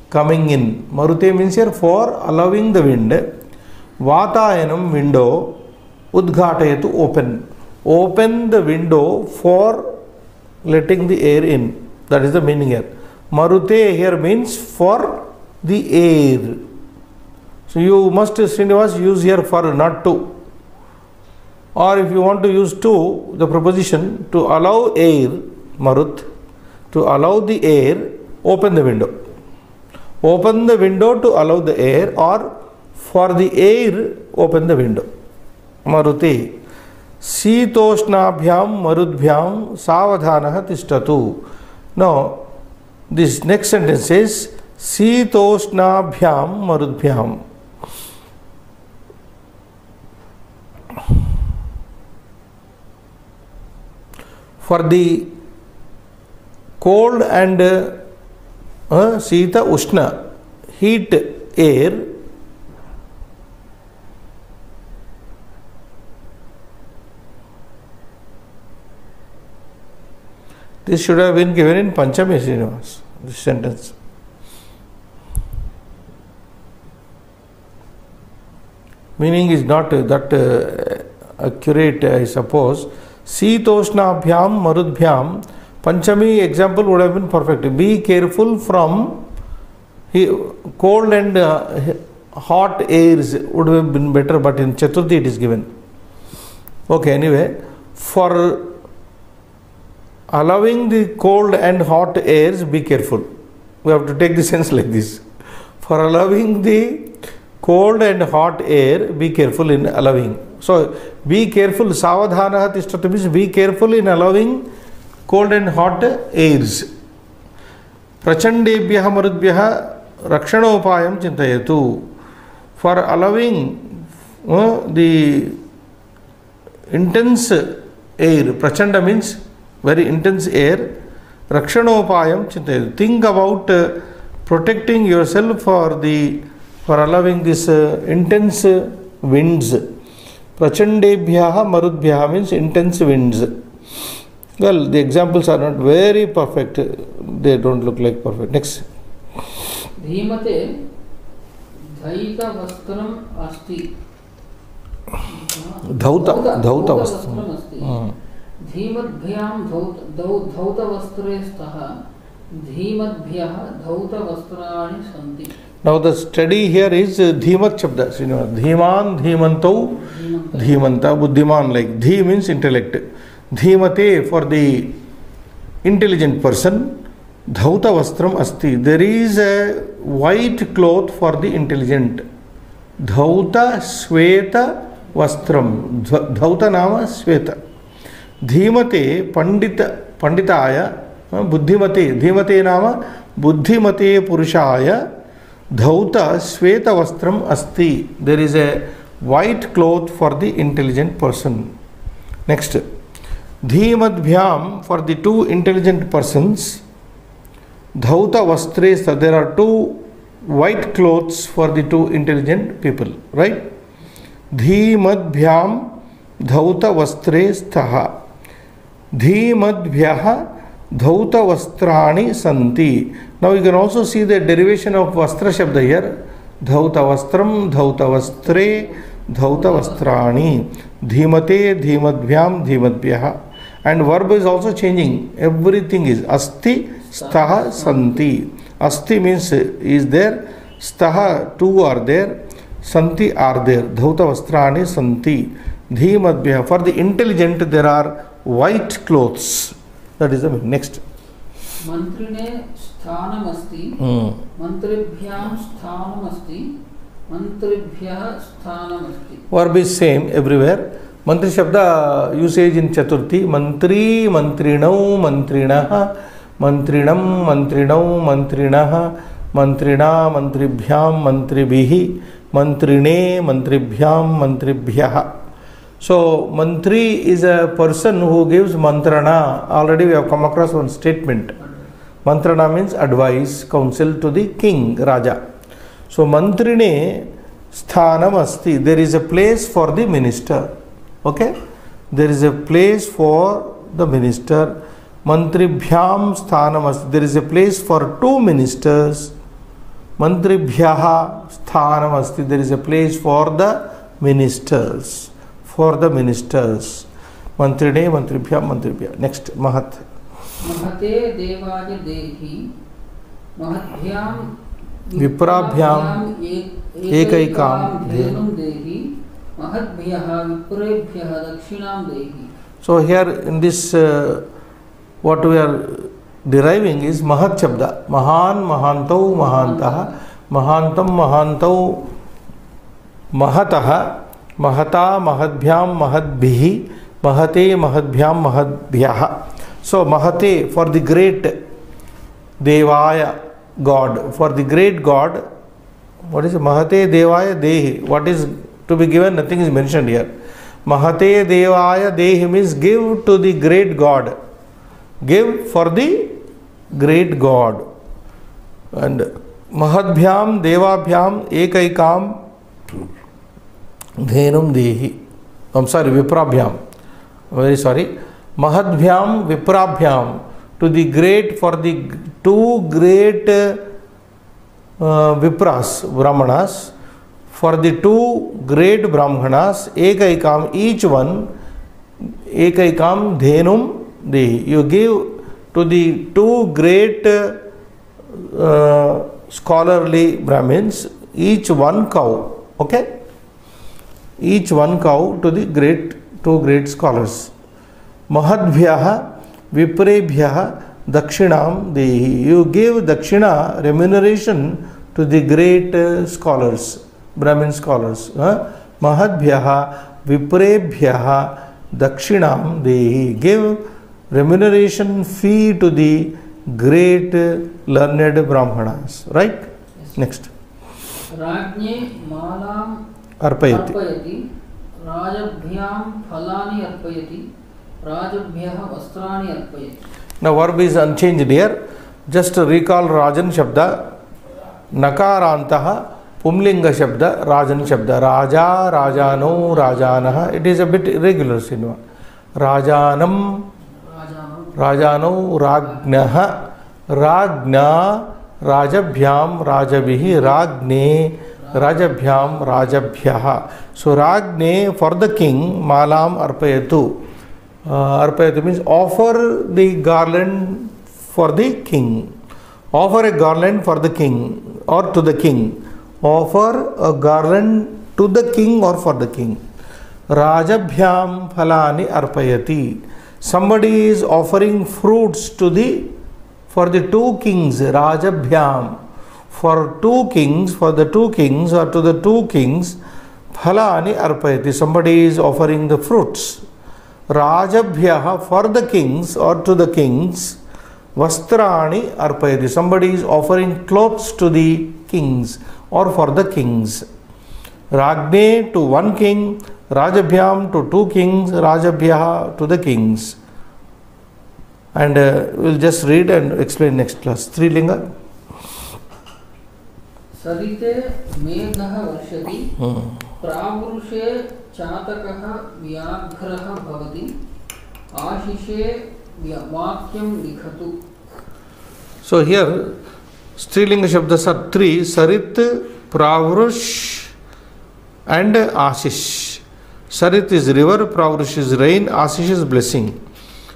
coming in. Marute means here for allowing the wind. Vatayanam, window. Udghatayatu, open. Open the window for letting the air in. That is the meaning here. Marute here means for the air. So you must, Srinivas, use here for, not to. Or if you want to use to, the preposition to allow air, Marut, to allow the air, open the window. Open the window to allow the air, or for the air, open the window. Marute. Sitoshnabhyam marudbhyam savadhanah tishtatu. Now, this next sentence says Sitoshnabhyam marudbhyam. For the cold and Sita Ushna, heat air, this should have been given in Panchami, Srinivas, this sentence. Meaning is not that accurate, I suppose. Sitoshnabhyam marudbhyam. Panchami example would have been perfect. Be careful from cold and hot airs would have been better, but in Chaturthi it is given. Okay, anyway, for allowing the cold and hot airs, be careful. We have to take the sense like this. For allowing the cold and hot air, be careful in allowing. So, be careful. Savadhanah tishtatu means be careful in allowing cold and hot airs. Prachandebhyah marudbhyah rakshanopayam chintayatu. For allowing the intense air, prachanda means very intense air, rakshanopayam chintayatu. Think about protecting yourself for allowing this intense winds. Prachandebhyah marudbhyah means intense winds. Well, the examples are not very perfect. They don't look like perfect. Next. Dhimate dhaita vastram asti. Dhauta vastram asti. Dhimadbhyam dhauta vastre staha. Dhimadbhyah dhauta vastrani santi. Now the study here is Dhimat Shabda. Dhiman, Dhimantau, Dhimanta, Buddhiman, like Dhi means intellect. Dhimate for the intelligent person. Dhauta Vastram Asti. There is a white cloth for the intelligent. Dhauta Sweta Vastram. Dhauta Nama Sweta. Dhimate Panditaya Buddhimate. Dhimate Nama Buddhimate Purushaya. Dhauta Sweta Vastram Asti. There is a white cloth for the intelligent person. Next. Dhimadbhyam for the two intelligent persons. Dhauta Vastreshtha. There are two white clothes for the two intelligent people. Right? Dhimadbhyam Dhauta Vastreshtha. Dhimadbhyaha Dhauta Vastrani Santi. Now you can also see the derivation of Vastra Shabda here. Dhauta Vastram, Dhauta Vastre, Dhauta Vastrani. Dhimate, Dhimadbhyam, Dhimadbhyaha. And verb is also changing. Everything is Asti, Staha, Santi. Asti means is there. Staha, two are there. Santi are there. Dhauta vastrani santi. Dhimadbhya. For the intelligent there are white clothes. That is the meaning. Next. Mantrine sthanamasti. Mantribhyam sthanamasti. Mantribhyah sthanamasti. Verb is same everywhere. Mantri Shabda usage in Chaturthi. Mantri, mantrinau, mantrinaha, mantrinam, mantrinau, mantrinaha, mantrina, mantribhyam, mantribhihi, mantrine, mantribhyam, mantribhyah. So, mantri is a person who gives mantrana. Already we have come across one statement. Mantrana means advice, counsel to the king, Raja. So, mantrine sthanam asti. There is a place for the minister. Okay? There is a place for the minister. Mantribhyam sthanam asti. There is a place for two ministers. Mantribhyaha sthanam asti. There is a place for the ministers. For the ministers. Mantrine, mantribhyam, mantribhyah. Next, Mahat. Mahate devaja dehi. Mahatbhyam Viprabhyam ekaikam dhenum dehi. Mahatbhyaha viprebhyaha dakshinam dehi. So here in this what we are deriving is Mahat Shabda. Mahan, Mahantau, Mahantaha. Mahantam, Mahantau, Mahataha. Mahata, Mahadbhyam, Mahadbhihi. Mahate, Mahadbhyam, Mahadbhyaha. So Mahate for the great Devaya God. For the great God. What is it? Mahate Devaya Dehi. What is to be given? Nothing is mentioned here. Mahate Devaya Dehi means give to the great God. Give for the great God. And Mahadbhyam Devabhyam Ekaikam Dhenum Dehi. I'm sorry, Viprabhyam. Very sorry. Mahadbhyam Viprabhyam. To the great, for the two great Vipras, Brahmanas. For the two great Brahmanas, Ekaikam, each one, Ekaikam Dhenum Dehi. You give to the two great scholarly Brahmins, each one cow. Okay? Each one cow to the two great scholars. Mahadbhyaha Viprebhyaha Dakshinam Dehi. You give Dakshina, remuneration, to the great scholars, Brahmin scholars. Mahadbhyaha Viprebhyaha Dakshinam Dehi. Give remuneration fee to the great learned Brahmanas. Right? Yes. Next. Rajne malam Arpayati. Rajabhyam phalani arpayati. Rajabhyaha vastrani arpayati. Now verb is unchanged here. Just recall Rajan Shabda. Nakarantaha Pumlinga Shabda, Rajan Shabda. Raja, Rajano, Rajanaha. It is a bit irregular cinema. Rajanam, Rajano, Ragnaha, Ragna, Rajabhyam, Rajabihi, Ragne, Rajabhyam, Rajabhyaha. So Ragne for the king, Malam Arpayatu. Arpayatu means offer the garland for the king. Offer a garland for the king or to the king. Offer a garland to the king or for the king. Rajabhyam phalani arpayati. Somebody is offering fruits to for the two kings. Rajabhyam. For two kings, for the two kings or to the two kings. Phalani arpayati. Somebody is offering the fruits. Rajabhyaha for the kings or to the kings. Vastrani arpayati. Somebody is offering clothes to the kings or for the kings. Ragne to one king. Rajabhyam to two kings. Rajabhyaha to the kings. And we'll just read and explain next class. Strilinga. Sarite meghaha varshati. Pravurushe chatakaha vyaghraha bhavati. Ashishe vakyam likhatu. So here Strilinga Shabdas are three: Sarit, Pravrush and Ashish. Sarit is river, Pravrush is rain, Ashish is blessing.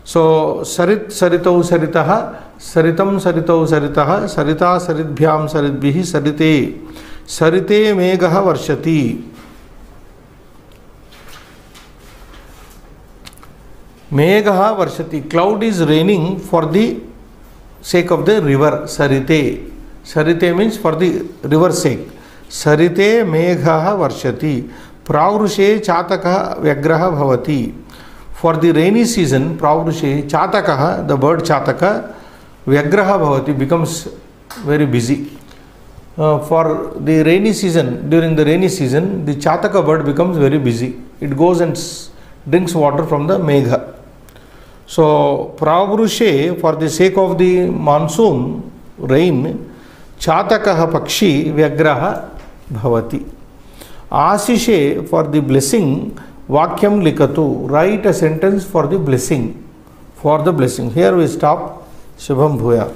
So Sarit, Saritau, Saritaha, Saritam, Saritau, Saritaha, Sarita, Saritbhyam, Saritbhihi, Sarite. सरिते मेघः वर्षति. मेघः वर्षति. Cloud is raining for the sake of the river. Sarite. Sarite means for the river's sake. Sarite meghah varshati. Pravrushe chatakah vyagrah bhavati. For the rainy season, pravrushe chatakah, the bird chataka, vyagraha bhavati, becomes very busy. For the rainy season, during the rainy season, the chataka bird becomes very busy. It goes and drinks water from the megha. So, pravrushe, for the sake of the monsoon, rain, chatakaha pakshi vyagraha bhavati. Asishe, for the blessing, vakyam likatu, write a sentence for the blessing. For the blessing. Here we stop. Shubham Bhuya.